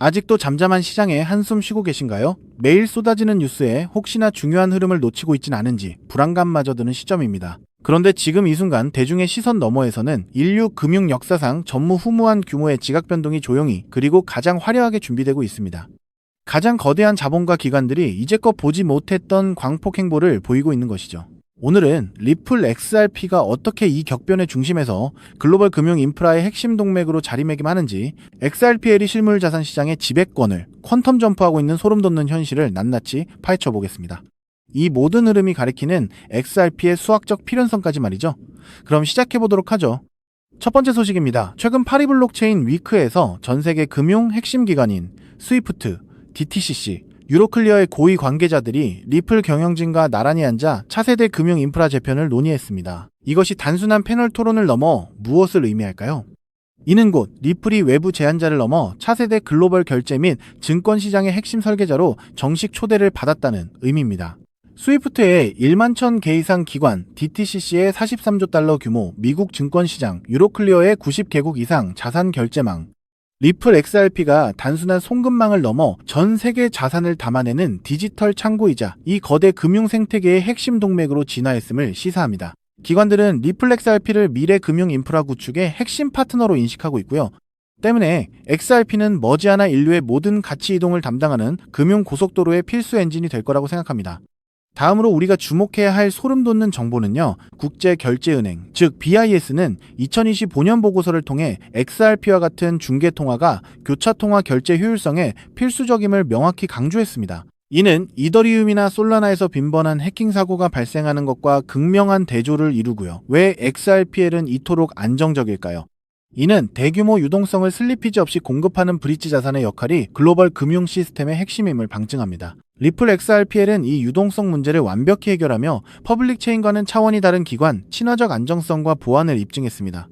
아직도 잠잠한 시장에 한숨 쉬고 계신가요? 매일 쏟아지는 뉴스에 혹시나 중요한 흐름을 놓치고 있진 않은지 불안감마저 드는 시점입니다. 그런데 지금 이 순간 대중의 시선 너머에서는 인류 금융 역사상 전무후무한 규모의 지각 변동이 조용히 그리고 가장 화려하게 준비되고 있습니다. 가장 거대한 자본과 기관들이 이제껏 보지 못했던 광폭 행보를 보이고 있는 것이죠. 오늘은 리플 XRP가 어떻게 이 격변의 중심에서 글로벌 금융 인프라의 핵심 동맥으로 자리매김하는지, XRPL이 실물 자산 시장의 지배권을 퀀텀 점프하고 있는 소름 돋는 현실을 낱낱이 파헤쳐 보겠습니다. 이 모든 흐름이 가리키는 XRP의 수학적 필연성까지 말이죠. 그럼 시작해 보도록 하죠. 첫 번째 소식입니다. 최근 파리 블록체인 위크에서 전 세계 금융 핵심 기관인 스위프트, DTCC, 유로클리어의 고위 관계자들이 리플 경영진과 나란히 앉아 차세대 금융 인프라 재편을 논의했습니다. 이것이 단순한 패널 토론을 넘어 무엇을 의미할까요? 이는 곧 리플이 외부 제안자를 넘어 차세대 글로벌 결제 및 증권 시장의 핵심 설계자로 정식 초대를 받았다는 의미입니다. 스위프트의 1만 1000개 이상 기관, DTCC의 43조 달러 규모 미국 증권시장, 유로클리어의 90개국 이상 자산 결제망, 리플 XRP가 단순한 송금망을 넘어 전 세계 자산을 담아내는 디지털 창고이자 이 거대 금융 생태계의 핵심 동맥으로 진화했음을 시사합니다. 기관들은 리플 XRP를 미래 금융 인프라 구축의 핵심 파트너로 인식하고 있고요. 때문에 XRP는 머지않아 인류의 모든 가치 이동을 담당하는 금융 고속도로의 필수 엔진이 될 거라고 생각합니다. 다음으로 우리가 주목해야 할 소름 돋는 정보는요. 국제결제은행, 즉 BIS는 2025년 보고서를 통해 XRP와 같은 중개통화가 교차통화 결제 효율성에 필수적임을 명확히 강조했습니다. 이는 이더리움이나 솔라나에서 빈번한 해킹 사고가 발생하는 것과 극명한 대조를 이루고요. 왜 XRPL은 이토록 안정적일까요? 이는 대규모 유동성을 슬리피지 없이 공급하는 브릿지 자산의 역할이 글로벌 금융 시스템의 핵심임을 방증합니다. 리플 XRPL은 이 유동성 문제를 완벽히 해결하며 퍼블릭 체인과는 차원이 다른 기관, 친화적 안정성과 보안을 입증했습니다.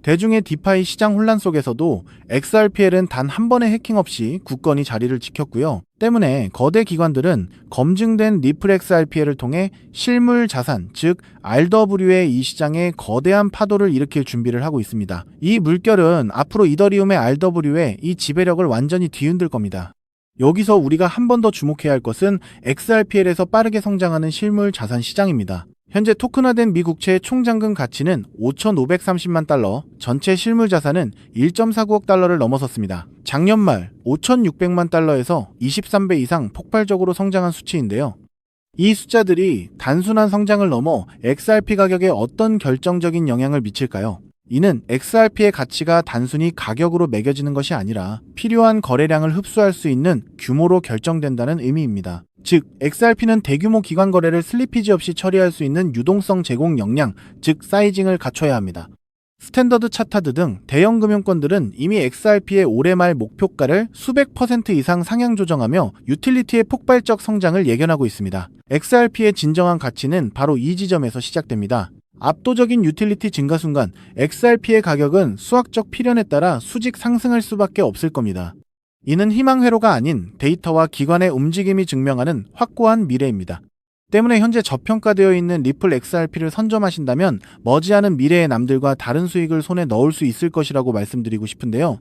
대중의 디파이 시장 혼란 속에서도 XRPL은 단 한 번의 해킹 없이 굳건히 자리를 지켰고요. 때문에 거대 기관들은 검증된 리플 XRPL을 통해 실물 자산, 즉 RW의 이 시장에 거대한 파도를 일으킬 준비를 하고 있습니다. 이 물결은 앞으로 이더리움의 RW의 이 지배력을 완전히 뒤흔들 겁니다. 여기서 우리가 한 번 더 주목해야 할 것은 XRPL에서 빠르게 성장하는 실물 자산 시장입니다. 현재 토큰화된 미 국채의 총 잔금 가치는 5,530만 달러, 전체 실물 자산은 1.49억 달러를 넘어섰습니다. 작년 말 5,600만 달러에서 23배 이상 폭발적으로 성장한 수치인데요. 이 숫자들이 단순한 성장을 넘어 XRP 가격에 어떤 결정적인 영향을 미칠까요? 이는 XRP의 가치가 단순히 가격으로 매겨지는 것이 아니라 필요한 거래량을 흡수할 수 있는 규모로 결정된다는 의미입니다. 즉, XRP는 대규모 기관 거래를 슬리피지 없이 처리할 수 있는 유동성 제공 역량, 즉 사이징을 갖춰야 합니다. 스탠더드 차타드 등 대형 금융권들은 이미 XRP의 올해 말 목표가를 수백 % 이상 상향 조정하며 유틸리티의 폭발적 성장을 예견하고 있습니다. XRP의 진정한 가치는 바로 이 지점에서 시작됩니다. 압도적인 유틸리티 증가 순간 XRP의 가격은 수학적 필연에 따라 수직 상승할 수밖에 없을 겁니다. 이는 희망 회로가 아닌 데이터와 기관의 움직임이 증명하는 확고한 미래입니다. 때문에 현재 저평가되어 있는 리플 XRP를 선점하신다면 머지않은 미래의 남들과 다른 수익을 손에 넣을 수 있을 것이라고 말씀드리고 싶은데요.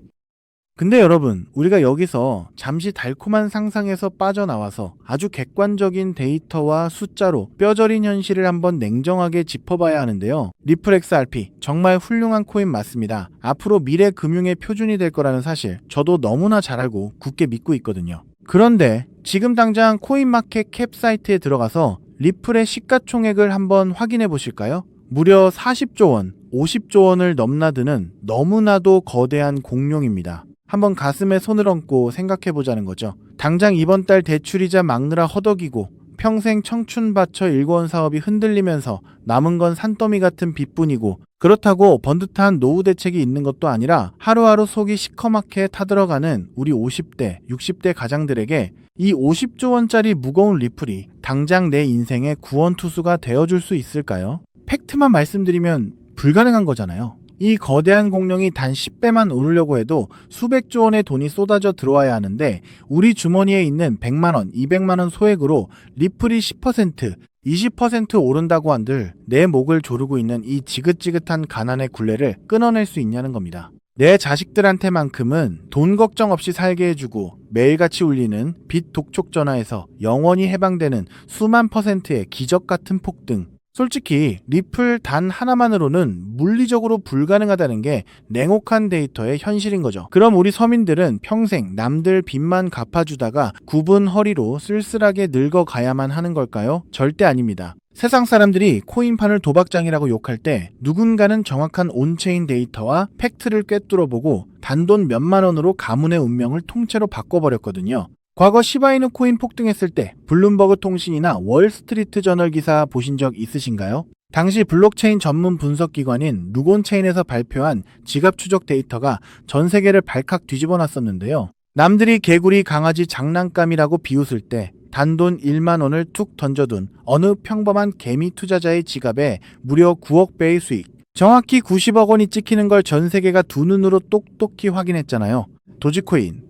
근데 여러분, 우리가 여기서 잠시 달콤한 상상에서 빠져나와서 아주 객관적인 데이터와 숫자로 뼈저린 현실을 한번 냉정하게 짚어봐야 하는데요. 리플 XRP 정말 훌륭한 코인 맞습니다. 앞으로 미래 금융의 표준이 될 거라는 사실 저도 너무나 잘 알고 굳게 믿고 있거든요. 그런데 지금 당장 코인마켓 캡 사이트에 들어가서 리플의 시가총액을 한번 확인해 보실까요? 무려 40조 원, 50조 원을 넘나드는 너무나도 거대한 공룡입니다. 한번 가슴에 손을 얹고 생각해보자는 거죠. 당장 이번 달 대출이자 막느라 허덕이고 평생 청춘 바쳐 일궈온 사업이 흔들리면서 남은 건 산더미 같은 빚뿐이고, 그렇다고 번듯한 노후 대책이 있는 것도 아니라 하루하루 속이 시커멓게 타들어가는 우리 50대, 60대 가장들에게 이 50조 원짜리 무거운 리플이 당장 내 인생의 구원투수가 되어줄 수 있을까요? 팩트만 말씀드리면 불가능한 거잖아요. 이 거대한 공룡이 단 10배만 오르려고 해도 수백조 원의 돈이 쏟아져 들어와야 하는데, 우리 주머니에 있는 100만원, 200만원 소액으로 리플이 10%, 20% 오른다고 한들 내 목을 조르고 있는 이 지긋지긋한 가난의 굴레를 끊어낼 수 있냐는 겁니다. 내 자식들한테만큼은 돈 걱정 없이 살게 해주고 매일같이 울리는 빚 독촉 전화에서 영원히 해방되는 수만 %의 기적 같은 폭등. 솔직히 리플 단 하나만으로는 물리적으로 불가능하다는 게 냉혹한 데이터의 현실인 거죠. 그럼 우리 서민들은 평생 남들 빚만 갚아주다가 굽은 허리로 쓸쓸하게 늙어가야만 하는 걸까요? 절대 아닙니다. 세상 사람들이 코인판을 도박장이라고 욕할 때 누군가는 정확한 온체인 데이터와 팩트를 꿰뚫어보고 단돈 몇만 원으로 가문의 운명을 통째로 바꿔버렸거든요. 과거 시바이누 코인 폭등했을 때 블룸버그 통신이나 월스트리트 저널 기사 보신 적 있으신가요? 당시 블록체인 전문 분석기관인 루곤체인에서 발표한 지갑 추적 데이터가 전 세계를 발칵 뒤집어 놨었는데요. 남들이 개구리 강아지 장난감이라고 비웃을 때 단돈 1만 원을 툭 던져둔 어느 평범한 개미 투자자의 지갑에 무려 9억 배의 수익. 정확히 90억 원이 찍히는 걸 전 세계가 두 눈으로 똑똑히 확인했잖아요. 도지코인,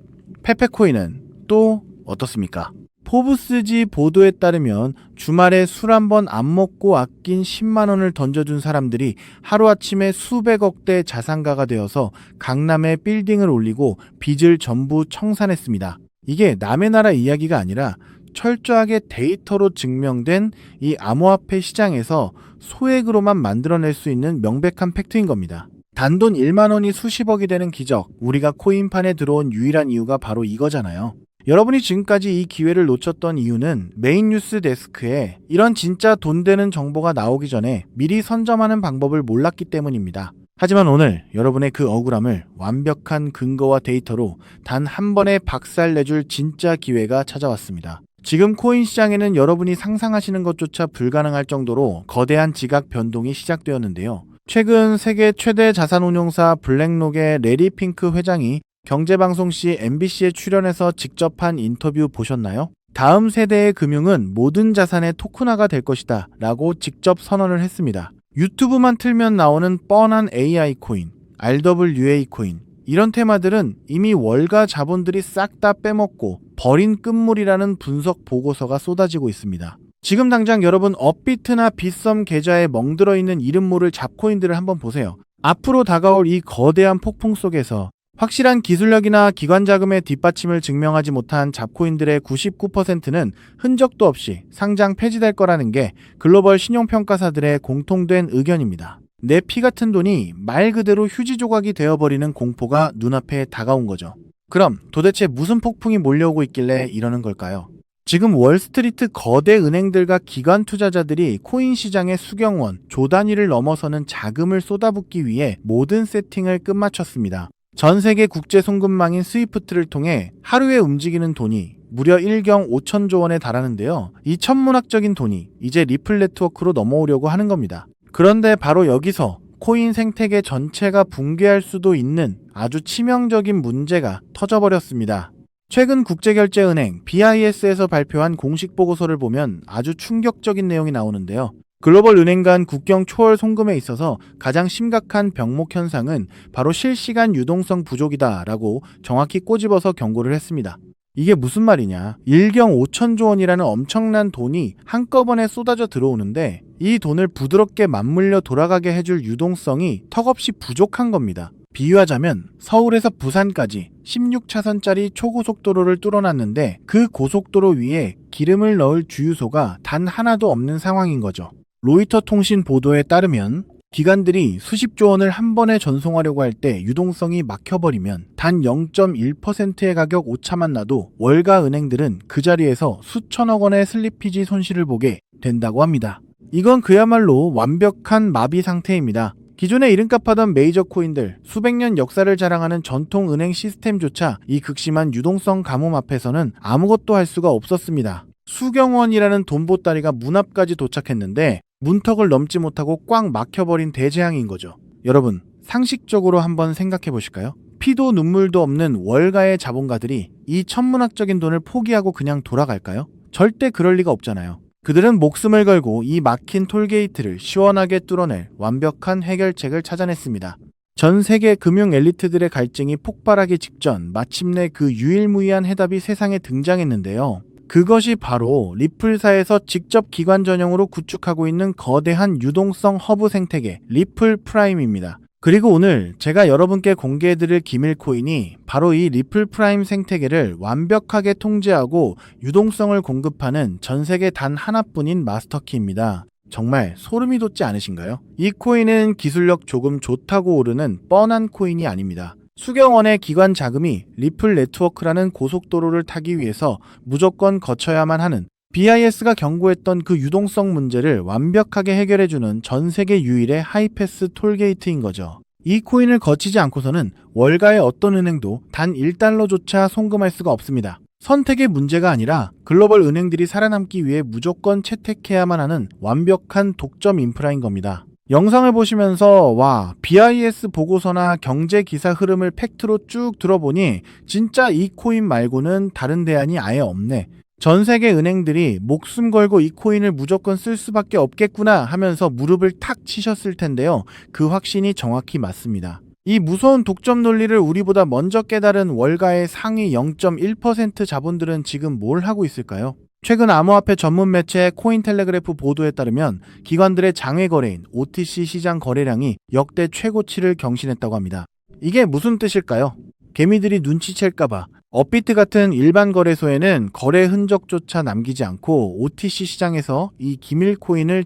페페코인은 또 어떻습니까? 포브스지 보도에 따르면 주말에 술 한 번 안 먹고 아낀 10만 원을 던져준 사람들이 하루아침에 수백억대 자산가가 되어서 강남에 빌딩을 올리고 빚을 전부 청산했습니다. 이게 남의 나라 이야기가 아니라 철저하게 데이터로 증명된 이 암호화폐 시장에서 소액으로만 만들어낼 수 있는 명백한 팩트인 겁니다. 단돈 1만 원이 수십억이 되는 기적, 우리가 코인판에 들어온 유일한 이유가 바로 이거잖아요. 여러분이 지금까지 이 기회를 놓쳤던 이유는 메인 뉴스 데스크에 이런 진짜 돈 되는 정보가 나오기 전에 미리 선점하는 방법을 몰랐기 때문입니다. 하지만 오늘 여러분의 그 억울함을 완벽한 근거와 데이터로 단 한 번에 박살내줄 진짜 기회가 찾아왔습니다. 지금 코인 시장에는 여러분이 상상하시는 것조차 불가능할 정도로 거대한 지각 변동이 시작되었는데요. 최근 세계 최대 자산운용사 블랙록의 레리 핑크 회장이 경제방송 시 MBC에 출연해서 직접 한 인터뷰 보셨나요? 다음 세대의 금융은 모든 자산의 토큰화가 될 것이다 라고 직접 선언을 했습니다. 유튜브만 틀면 나오는 뻔한 AI 코인, RWA 코인, 이런 테마들은 이미 월가 자본들이 싹 다 빼먹고 버린 끝물이라는 분석 보고서가 쏟아지고 있습니다. 지금 당장 여러분 업비트나 빗썸 계좌에 멍들어 있는 이름 모를 잡코인들을 한번 보세요. 앞으로 다가올 이 거대한 폭풍 속에서 확실한 기술력이나 기관 자금의 뒷받침을 증명하지 못한 잡코인들의 99%는 흔적도 없이 상장 폐지될 거라는 게 글로벌 신용평가사들의 공통된 의견입니다. 내 피 같은 돈이 말 그대로 휴지 조각이 되어버리는 공포가 눈앞에 다가온 거죠. 그럼 도대체 무슨 폭풍이 몰려오고 있길래 이러는 걸까요? 지금 월스트리트 거대 은행들과 기관 투자자들이 코인 시장의 수경원, 조 단위를 넘어서는 자금을 쏟아붓기 위해 모든 세팅을 끝마쳤습니다. 전 세계 국제 송금망인 스위프트를 통해 하루에 움직이는 돈이 무려 1경 5천조 원에 달하는데요. 이 천문학적인 돈이 이제 리플 네트워크로 넘어오려고 하는 겁니다. 그런데 바로 여기서 코인 생태계 전체가 붕괴할 수도 있는 아주 치명적인 문제가 터져버렸습니다. 최근 국제결제은행 BIS에서 발표한 공식 보고서를 보면 아주 충격적인 내용이 나오는데요. 글로벌 은행 간 국경 초월 송금에 있어서 가장 심각한 병목 현상은 바로 실시간 유동성 부족이다라고 정확히 꼬집어서 경고를 했습니다. 이게 무슨 말이냐? 1경 5천조 원이라는 엄청난 돈이 한꺼번에 쏟아져 들어오는데 이 돈을 부드럽게 맞물려 돌아가게 해줄 유동성이 턱없이 부족한 겁니다. 비유하자면 서울에서 부산까지 16차선짜리 초고속도로를 뚫어놨는데 그 고속도로 위에 기름을 넣을 주유소가 단 하나도 없는 상황인 거죠. 로이터 통신 보도에 따르면 기관들이 수십조 원을 한 번에 전송하려고 할 때 유동성이 막혀버리면 단 0.1%의 가격 오차만 나도 월가 은행들은 그 자리에서 수천억 원의 슬리피지 손실을 보게 된다고 합니다. 이건 그야말로 완벽한 마비 상태입니다. 기존에 이름값 하던 메이저 코인들, 수백 년 역사를 자랑하는 전통 은행 시스템조차 이 극심한 유동성 가뭄 앞에서는 아무것도 할 수가 없었습니다. 수경원이라는 돈보따리가 문 앞까지 도착했는데 문턱을 넘지 못하고 꽉 막혀버린 대재앙인 거죠. 여러분, 상식적으로 한번 생각해 보실까요? 피도 눈물도 없는 월가의 자본가들이 이 천문학적인 돈을 포기하고 그냥 돌아갈까요? 절대 그럴 리가 없잖아요. 그들은 목숨을 걸고 이 막힌 톨게이트를 시원하게 뚫어낼 완벽한 해결책을 찾아냈습니다. 전 세계 금융 엘리트들의 갈증이 폭발하기 직전 마침내 그 유일무이한 해답이 세상에 등장했는데요. 그것이 바로 리플사에서 직접 기관 전용으로 구축하고 있는 거대한 유동성 허브 생태계 리플 프라임입니다. 그리고 오늘 제가 여러분께 공개해드릴 기밀 코인이 바로 이 리플 프라임 생태계를 완벽하게 통제하고 유동성을 공급하는 전 세계 단 하나뿐인 마스터키입니다. 정말 소름이 돋지 않으신가요? 이 코인은 기술력 조금 좋다고 오르는 뻔한 코인이 아닙니다. 수억 원의 기관 자금이 리플 네트워크라는 고속도로를 타기 위해서 무조건 거쳐야만 하는 BIS가 경고했던 그 유동성 문제를 완벽하게 해결해주는 전 세계 유일의 하이패스 톨게이트인 거죠. 이 코인을 거치지 않고서는 월가의 어떤 은행도 단 1달러조차 송금할 수가 없습니다. 선택의 문제가 아니라 글로벌 은행들이 살아남기 위해 무조건 채택해야만 하는 완벽한 독점 인프라인 겁니다. 영상을 보시면서 와, BIS 보고서나 경제 기사 흐름을 팩트로 쭉 들어보니 진짜 이 코인 말고는 다른 대안이 아예 없네. 전 세계 은행들이 목숨 걸고 이 코인을 무조건 쓸 수밖에 없겠구나 하면서 무릎을 탁 치셨을 텐데요. 그 확신이 정확히 맞습니다. 이 무서운 독점 논리를 우리보다 먼저 깨달은 월가의 상위 0.1% 자본들은 지금 뭘 하고 있을까요? 최근 암호화폐 전문 매체 코인텔레그래프 보도에 따르면 기관들의 장외 거래인 OTC 시장 거래량이 역대 최고치를 경신했다고 합니다. 이게 무슨 뜻일까요? 개미들이 눈치챌까봐 업비트 같은 일반 거래소에는 거래 흔적조차 남기지 않고 OTC 시장에서 이 기밀 코인을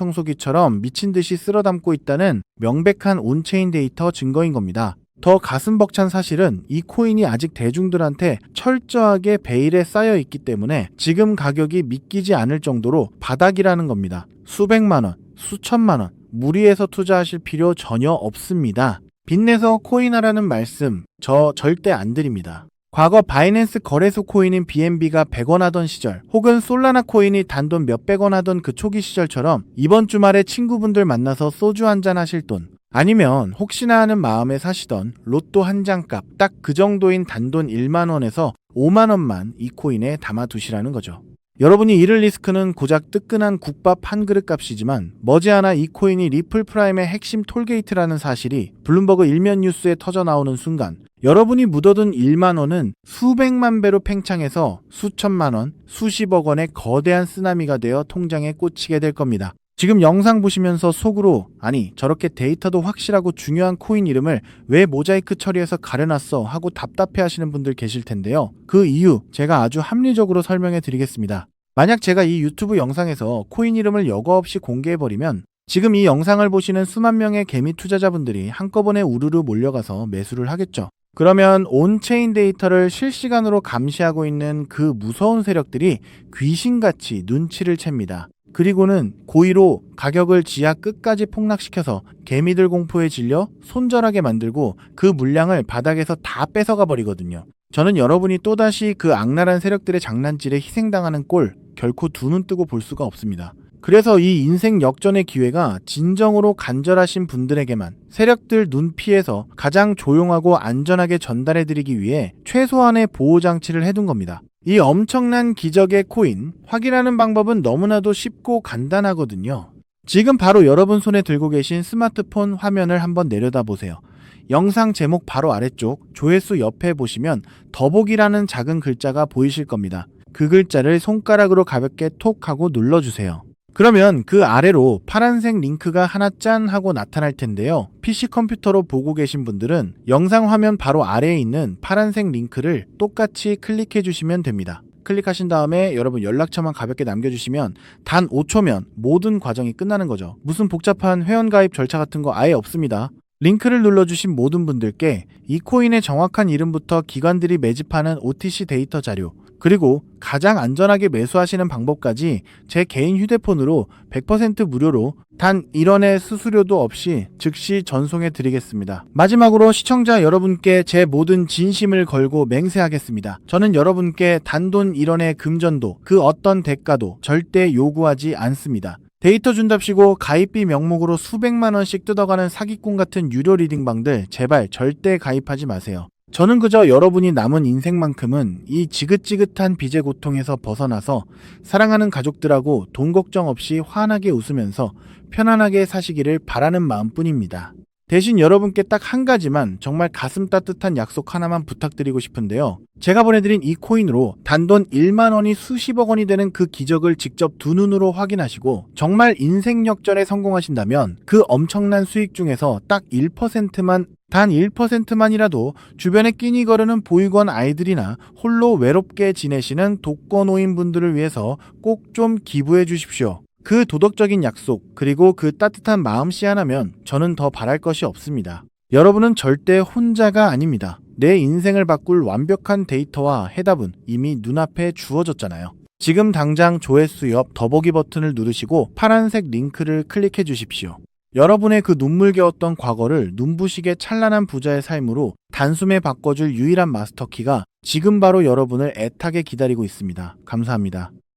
진공청소기처럼 미친 듯이 쓸어 담고 있다는 명백한 온체인 데이터 증거인 겁니다. 더 가슴 벅찬 사실은 이 코인이 아직 대중들한테 철저하게 베일에 쌓여 있기 때문에 지금 가격이 믿기지 않을 정도로 바닥이라는 겁니다. 수백만 원, 수천만 원, 무리해서 투자하실 필요 전혀 없습니다. 빚내서 코인하라는 말씀 저 절대 안 드립니다. 과거 바이낸스 거래소 코인인 BNB가 100원 하던 시절, 혹은 솔라나 코인이 단돈 몇백 원 하던 그 초기 시절처럼 이번 주말에 친구분들 만나서 소주 한잔 하실 돈, 아니면 혹시나 하는 마음에 사시던 로또 한 장 값 딱 그 정도인 단돈 1만 원에서 5만 원만 이 코인에 담아두시라는 거죠. 여러분이 잃을 리스크는 고작 뜨끈한 국밥 한 그릇 값이지만 머지않아 이 코인이 리플 프라임의 핵심 톨게이트라는 사실이 블룸버그 일면 뉴스에 터져 나오는 순간 여러분이 묻어둔 1만 원은 수백만 배로 팽창해서 수천만 원, 수십억 원의 거대한 쓰나미가 되어 통장에 꽂히게 될 겁니다. 지금 영상 보시면서 속으로 아니 저렇게 데이터도 확실하고 중요한 코인 이름을 왜 모자이크 처리해서 가려놨어 하고 답답해 하시는 분들 계실 텐데요. 그 이유 제가 아주 합리적으로 설명해 드리겠습니다. 만약 제가 이 유튜브 영상에서 코인 이름을 여과 없이 공개해버리면 지금 이 영상을 보시는 수만 명의 개미 투자자분들이 한꺼번에 우르르 몰려가서 매수를 하겠죠. 그러면 온체인 데이터를 실시간으로 감시하고 있는 그 무서운 세력들이 귀신같이 눈치를 챕니다. 그리고는 고의로 가격을 지하 끝까지 폭락시켜서 개미들 공포에 질려 손절하게 만들고 그 물량을 바닥에서 다 뺏어가 버리거든요. 저는 여러분이 또다시 그 악랄한 세력들의 장난질에 희생당하는 꼴 결코 두 눈 뜨고 볼 수가 없습니다. 그래서 이 인생 역전의 기회가 진정으로 간절하신 분들에게만 세력들 눈 피해서 가장 조용하고 안전하게 전달해드리기 위해 최소한의 보호장치를 해둔 겁니다. 이 엄청난 기적의 코인, 확인하는 방법은 너무나도 쉽고 간단하거든요. 지금 바로 여러분 손에 들고 계신 스마트폰 화면을 한번 내려다 보세요. 영상 제목 바로 아래쪽 조회수 옆에 보시면 더보기라는 작은 글자가 보이실 겁니다. 그 글자를 손가락으로 가볍게 톡 하고 눌러주세요. 그러면 그 아래로 파란색 링크가 하나 짠 하고 나타날 텐데요. PC 컴퓨터로 보고 계신 분들은 영상 화면 바로 아래에 있는 파란색 링크를 똑같이 클릭해 주시면 됩니다. 클릭하신 다음에 여러분 연락처만 가볍게 남겨주시면 단 5초면 모든 과정이 끝나는 거죠. 무슨 복잡한 회원가입 절차 같은 거 아예 없습니다. 링크를 눌러주신 모든 분들께 이 코인의 정확한 이름부터 기관들이 매집하는 OTC 데이터 자료, 그리고 가장 안전하게 매수하시는 방법까지 제 개인 휴대폰으로 100% 무료로 단 1원의 수수료도 없이 즉시 전송해 드리겠습니다. 마지막으로 시청자 여러분께 제 모든 진심을 걸고 맹세하겠습니다. 저는 여러분께 단돈 1원의 금전도 그 어떤 대가도 절대 요구하지 않습니다. 데이터 준답시고 가입비 명목으로 수백만 원씩 뜯어가는 사기꾼 같은 유료 리딩방들 제발 절대 가입하지 마세요. 저는 그저 여러분이 남은 인생만큼은 이 지긋지긋한 빚의 고통에서 벗어나서 사랑하는 가족들하고 돈 걱정 없이 환하게 웃으면서 편안하게 사시기를 바라는 마음뿐입니다. 대신 여러분께 딱 한 가지만 정말 가슴 따뜻한 약속 하나만 부탁드리고 싶은데요. 제가 보내드린 이 코인으로 단돈 1만 원이 수십억 원이 되는 그 기적을 직접 두 눈으로 확인하시고 정말 인생 역전에 성공하신다면 그 엄청난 수익 중에서 딱 1%만 단 1%만이라도 주변에 끼니 거르는 보육원 아이들이나 홀로 외롭게 지내시는 독거노인 분들을 위해서 꼭 좀 기부해 주십시오. 그 도덕적인 약속 그리고 그 따뜻한 마음씨 하나면 저는 더 바랄 것이 없습니다. 여러분은 절대 혼자가 아닙니다. 내 인생을 바꿀 완벽한 데이터와 해답은 이미 눈앞에 주어졌잖아요. 지금 당장 조회수 옆 더보기 버튼을 누르시고 파란색 링크를 클릭해 주십시오. 여러분의 그 눈물겨웠던 과거를 눈부시게 찬란한 부자의 삶으로 단숨에 바꿔줄 유일한 마스터키가 지금 바로 여러분을 애타게 기다리고 있습니다. 감사합니다.